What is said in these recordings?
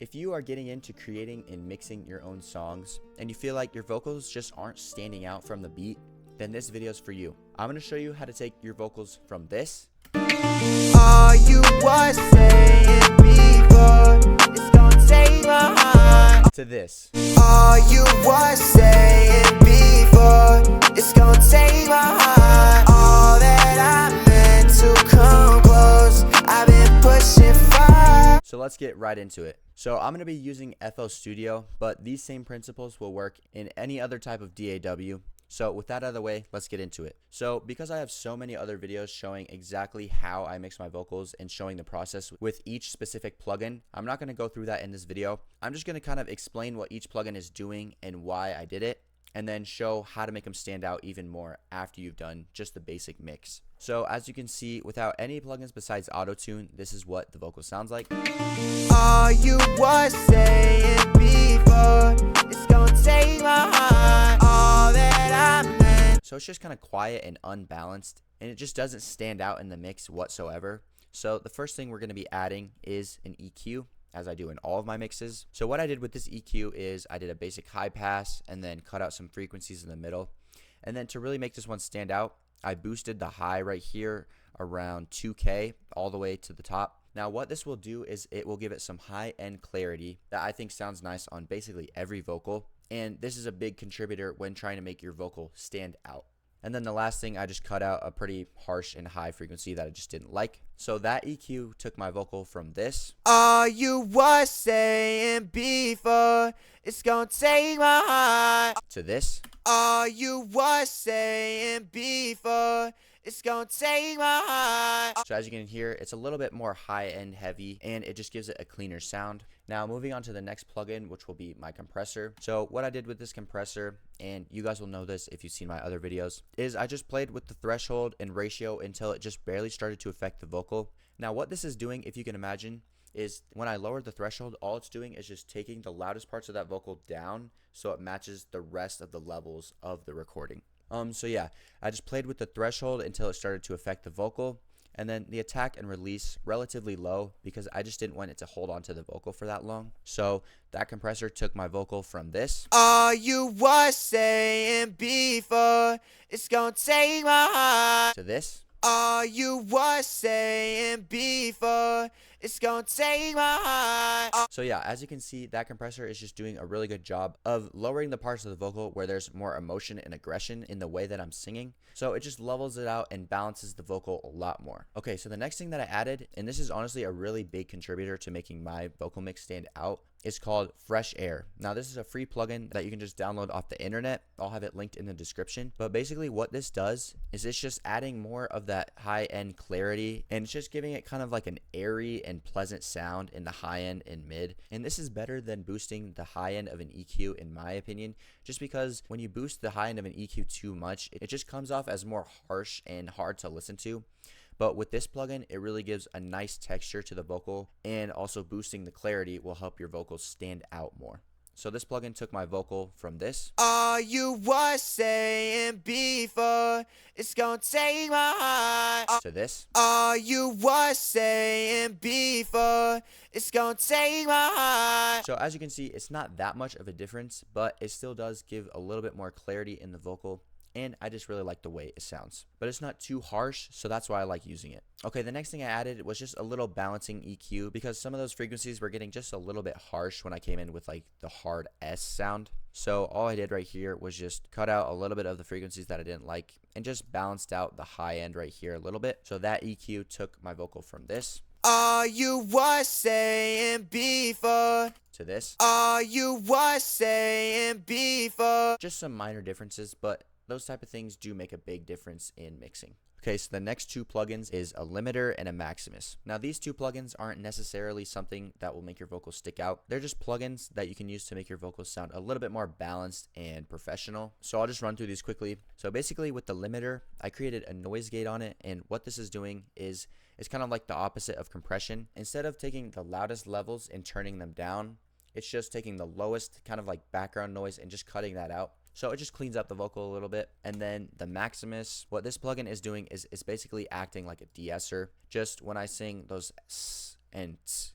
If you are getting into creating and mixing your own songs and you feel like your vocals just aren't standing out from the beat, then this video is for you. I'm going to show you how to take your vocals from this All you was saying before, it's gonna take my heart. to this. All you was saying before, it's gonna take my heart. All that I meant to come close, I've been pushing far. So let's get right into it. So I'm going to be using FL Studio, but these same principles will work in any other type of DAW. So with that out of the way, let's get into it. So because I have so many other videos showing exactly how I mix my vocals and showing the process with each specific plugin, I'm not going to go through that in this video. I'm just going to kind of explain what each plugin is doing and why I did it, and then show how to make them stand out even more after you've done just the basic mix. So as you can see, without any plugins besides Auto-Tune, this is what the vocal sounds like. All you was saying before, it's gonna take my heart. All that I meant. So it's just kind of quiet and unbalanced, and it just doesn't stand out in the mix whatsoever. So the first thing we're going to be adding is an EQ, as I do in all of my mixes. So what I did with this EQ is I did a basic high pass and then cut out some frequencies in the middle. And then to really make this one stand out, I boosted the high right here around 2K all the way to the top. Now what this will do is it will give it some high-end clarity that I think sounds nice on basically every vocal. And this is a big contributor when trying to make your vocal stand out. And then the last thing, I just cut out a pretty harsh and high frequency that I just didn't like. So that EQ took my vocal from this All you was saying before, it's gonna take my heart. to this. All you was saying before, it's gonna take my heart. So as you can hear, it's a little bit more high-end heavy, and it just gives it a cleaner sound. Now moving on to the next plugin, which will be my compressor. So what I did with this compressor, and you guys will know this if you've seen my other videos, is I just played with the threshold and ratio until it just barely started to affect the vocal. Now what this is doing, if you can imagine, is when I lowered the threshold, all it's doing is just taking the loudest parts of that vocal down so it matches the rest of the levels of the recording. So yeah, I just played with the threshold until it started to affect the vocal, and then the attack and release relatively low because I just didn't want it to hold on to the vocal for that long. So that compressor took my vocal from this All you was saying before, it's gonna take my heart. to this. All you was saying before, it's gonna take my heart. So yeah, as you can see, that compressor is just doing a really good job of lowering the parts of the vocal where there's more emotion and aggression in the way that I'm singing. So it just levels it out and balances the vocal a lot more. Okay, so the next thing that I added, and this is honestly a really big contributor to making my vocal mix stand out, is called Fresh Air. Now this is a free plugin that you can just download off the internet. I'll have it linked in the description. But basically what this does is it's just adding more of that high-end clarity, and it's just giving it kind of like an airy and pleasant sound in the high end and mid. And this is better than boosting the high end of an EQ in my opinion, just because when you boost the high end of an EQ too much, it just comes off as more harsh and hard to listen to. But with this plugin, it really gives a nice texture to the vocal, and also boosting the clarity will help your vocals stand out more. So this plugin took my vocal from this All you was saying before, it's gonna take my heart. to this. All you was saying before, it's gonna take my heart. So as you can see, it's not that much of a difference, but it still does give a little bit more clarity in the vocal. And I just really like the way it sounds, but it's not too harsh, so that's why I like using it. Okay, the next thing I added was just a little balancing EQ because some of those frequencies were getting just a little bit harsh when I came in with like the hard S sound. So all I did right here was just cut out a little bit of the frequencies that I didn't like and just balanced out the high end right here a little bit. So that EQ took my vocal from this All you was saying before, to this. all you was saying before. Just some minor differences, but those type of things do make a big difference in mixing. Okay, so the next two plugins is a limiter and a Maximus. Now these two plugins aren't necessarily something that will make your vocals stick out. They're just plugins that you can use to make your vocals sound a little bit more balanced and professional. So I'll just run through these quickly. So basically with the limiter, I created a noise gate on it, and what this is doing is it's kind of like the opposite of compression. Instead of taking the loudest levels and turning them down, it's just taking the lowest kind of like background noise and just cutting that out. So it just cleans up the vocal a little bit. And then the Maximus, what this plugin is doing is basically acting like a de-esser. Just when I sing those s and t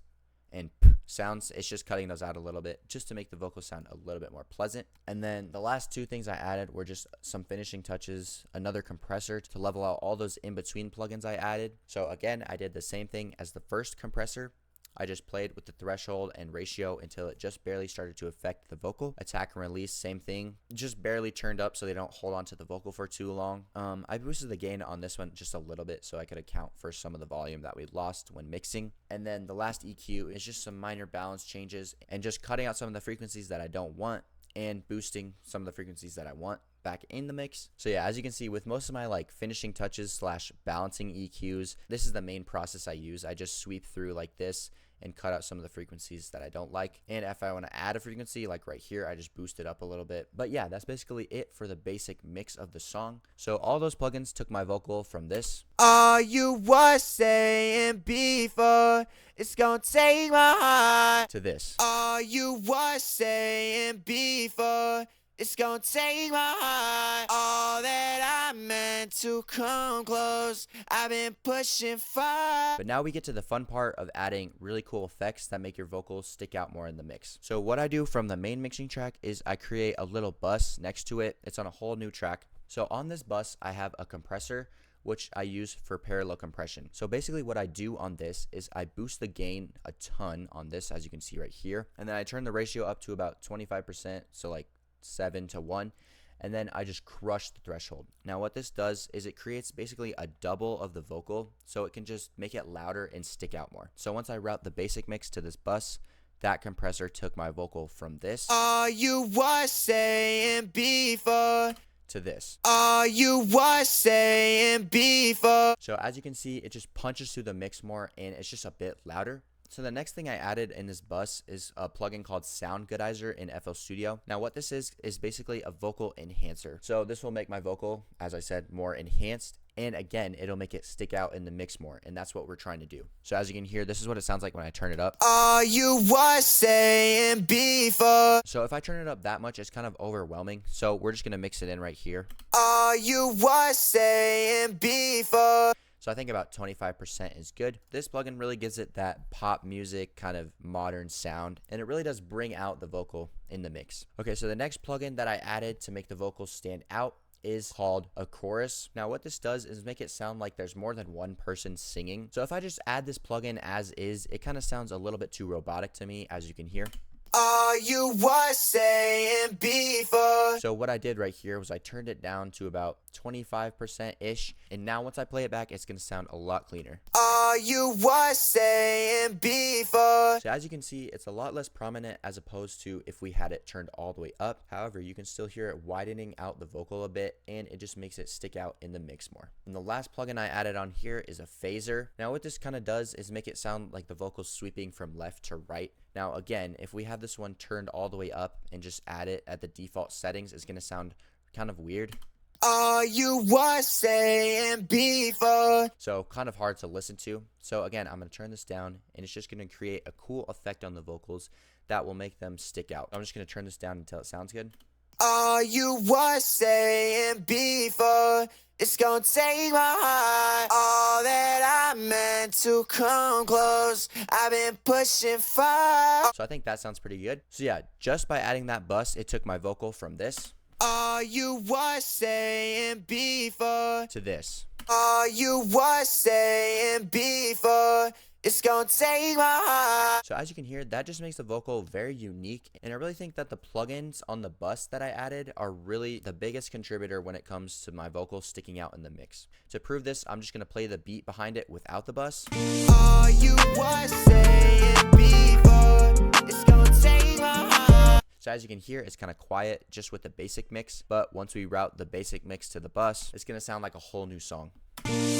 and p, sounds. It's just cutting those out a little bit just to make the vocal sound a little bit more pleasant. And then the last two things I added were just some finishing touches, another compressor to level out all those in-between plugins I added. So again, I did the same thing as the first compressor. I just played with the threshold and ratio until it just barely started to affect the vocal. Attack and release, same thing. Just barely turned up so they don't hold on to the vocal for too long. I boosted the gain on this one just a little bit so I could account for some of the volume that we lost when mixing. And then the last EQ is just some minor balance changes and just cutting out some of the frequencies that I don't want and boosting some of the frequencies that I want back in the mix. So yeah, as you can see, with most of my like finishing touches slash balancing EQs, this is the main process I use. I just sweep through like this and cut out some of the frequencies that I don't like. And if I want to add a frequency, like right here, I just boost it up a little bit. But yeah, that's basically it for the basic mix of the song. So all those plugins took my vocal from this. All you was saying before, it's gonna take my heart. To this. All you was saying before, it's gonna take my heart. All that I meant to come close, I've been pushing far. But now we get to the fun part of adding really cool effects that make your vocals stick out more in the mix. So what I do from the main mixing track is I create a little bus next to it. It's on a whole new track. So on this bus, I have a compressor, which I use for parallel compression. So basically what I do on this is I boost the gain a ton on this, as you can see right here. And then I turn the ratio up to about 25%, so like 7 to 1, and then I just crush the threshold. Now what this does is it creates basically a double of the vocal, so it can just make it louder and stick out more. So once I route the basic mix to this bus, that compressor took my vocal from this All you was saying before to this. All you was saying before. So as you can see, it just punches through the mix more and it's just a bit louder. So the next thing I added in this bus is a plugin called Sound Goodizer in FL Studio. Now what this is basically a vocal enhancer. So this will make my vocal, as I said, more enhanced. And again, it'll make it stick out in the mix more. And that's what we're trying to do. So as you can hear, this is what it sounds like when I turn it up. All you was saying before. So if I turn it up that much, it's kind of overwhelming. So we're just going to mix it in right here. All you was saying before. So I think about 25% is good. This plugin really gives it that pop music kind of modern sound, and it really does bring out the vocal in the mix. Okay, so the next plugin that I added to make the vocals stand out is called a chorus. Now what this does is make it sound like there's more than one person singing. So if I just add this plugin as is, it kind of sounds a little bit too robotic to me, as you can hear. All you was saying before. So what I did right here was I turned it down to about 25%-ish. And now once I play it back, it's going to sound a lot cleaner. All you was saying before. So as you can see, it's a lot less prominent as opposed to if we had it turned all the way up. However, you can still hear it widening out the vocal a bit, and it just makes it stick out in the mix more. And the last plugin I added on here is a phaser. Now what this kind of does is make it sound like the vocal's sweeping from left to right. Now again, if we have this one turned all the way up and just add it at the default settings, it's going to sound kind of weird. All you was saying before. So kind of hard to listen to. So again, I'm going to turn this down, and it's just going to create a cool effect on the vocals that will make them stick out. I'm just going to turn this down until it sounds good. All you was saying before. It's gonna take my heart. All that I meant to come close, I've been pushing far. So I think that sounds pretty good. So yeah, just by adding that bus, it took my vocal from this All you was saying before. to this. All you was saying before. It's gonna take my heart. So as you can hear, that just makes the vocal very unique, and I really think that the plugins on the bus that I added are really the biggest contributor when it comes to my vocal sticking out in the mix. To prove this, I'm just going to play the beat behind it without the bus. All you was saying before. It's gonna take my heart. So as you can hear, it's kind of quiet just with the basic mix, but once we route the basic mix to the bus, it's going to sound like a whole new song.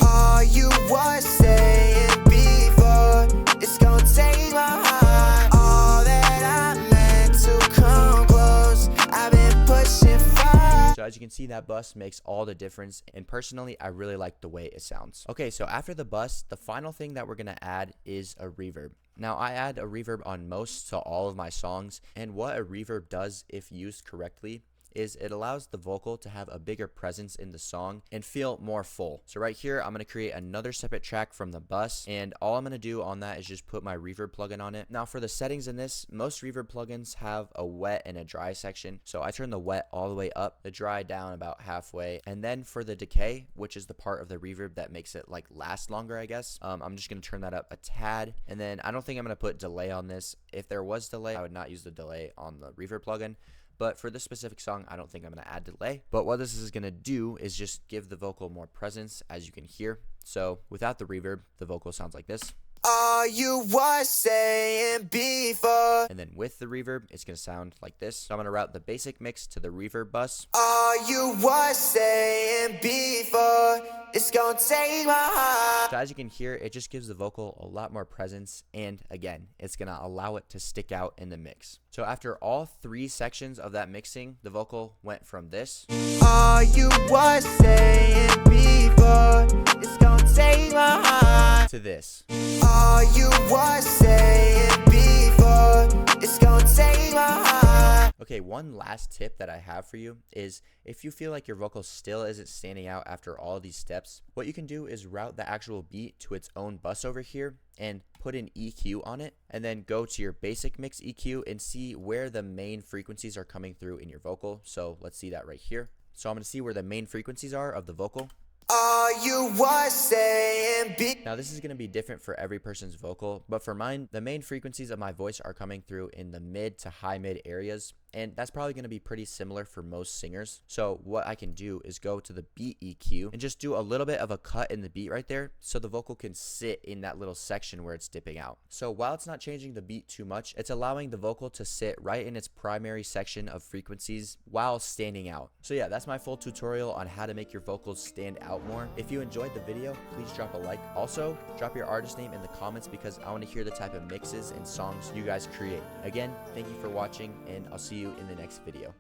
All you was saying before. It's gonna take my heart. All that I meant to come close, I've been pushing far. So as you can see, that bus makes all the difference, and personally, I really like the way it sounds. Okay, so after the bus, the final thing that we're going to add is a reverb. Now, I add a reverb on most to all of my songs, and what a reverb does if used correctly is it allows the vocal to have a bigger presence in the song and feel more full. So right here, I'm going to create another separate track from the bus, and all I'm going to do on that is just put my reverb plugin on it. Now for the settings in this, most reverb plugins have a wet and a dry section. So I turn the wet all the way up, the dry down about halfway. And then for the decay, which is the part of the reverb that makes it like last longer, I guess, I'm just going to turn that up a tad. And then I don't think I'm going to put delay on this. If there was delay, I would not use the delay on the reverb plugin. But for this specific song, I don't think I'm going to add delay. But what this is going to do is just give the vocal more presence, as you can hear. So without the reverb, the vocal sounds like this. All you was saying before. And then with the reverb, it's going to sound like this. So I'm going to route the basic mix to the reverb bus. All you was saying before. It's gonna take my heart. So as you can hear, it just gives the vocal a lot more presence. And again, it's going to allow it to stick out in the mix. So after all 3 sections of that mixing, the vocal went from this. All you was saying before. It's gonna take my heart. To this. All you was saying before. It's gonna take my heart. Okay, one last tip that I have for you is if you feel like your vocal still isn't standing out after all these steps, what you can do is route the actual beat to its own bus over here and put an EQ on it, and then go to your basic mix EQ and see where the main frequencies are coming through in your vocal. So let's see that right here. So I'm going to see where the main frequencies are of the vocal. All you was saying Now this is going to be different for every person's vocal, but for mine, the main frequencies of my voice are coming through in the mid to high mid areas, and that's probably going to be pretty similar for most singers. So what I can do is go to the beat EQ and just do a little bit of a cut in the beat right there, so the vocal can sit in that little section where it's dipping out. So while it's not changing the beat too much, it's allowing the vocal to sit right in its primary section of frequencies while standing out. So yeah, that's my full tutorial on how to make your vocals stand out more. If you enjoyed the video, please drop a like. Also, drop your artist name in the comments because I want to hear the type of mixes and songs you guys create. Again, thank you for watching, and I'll see you in the next video.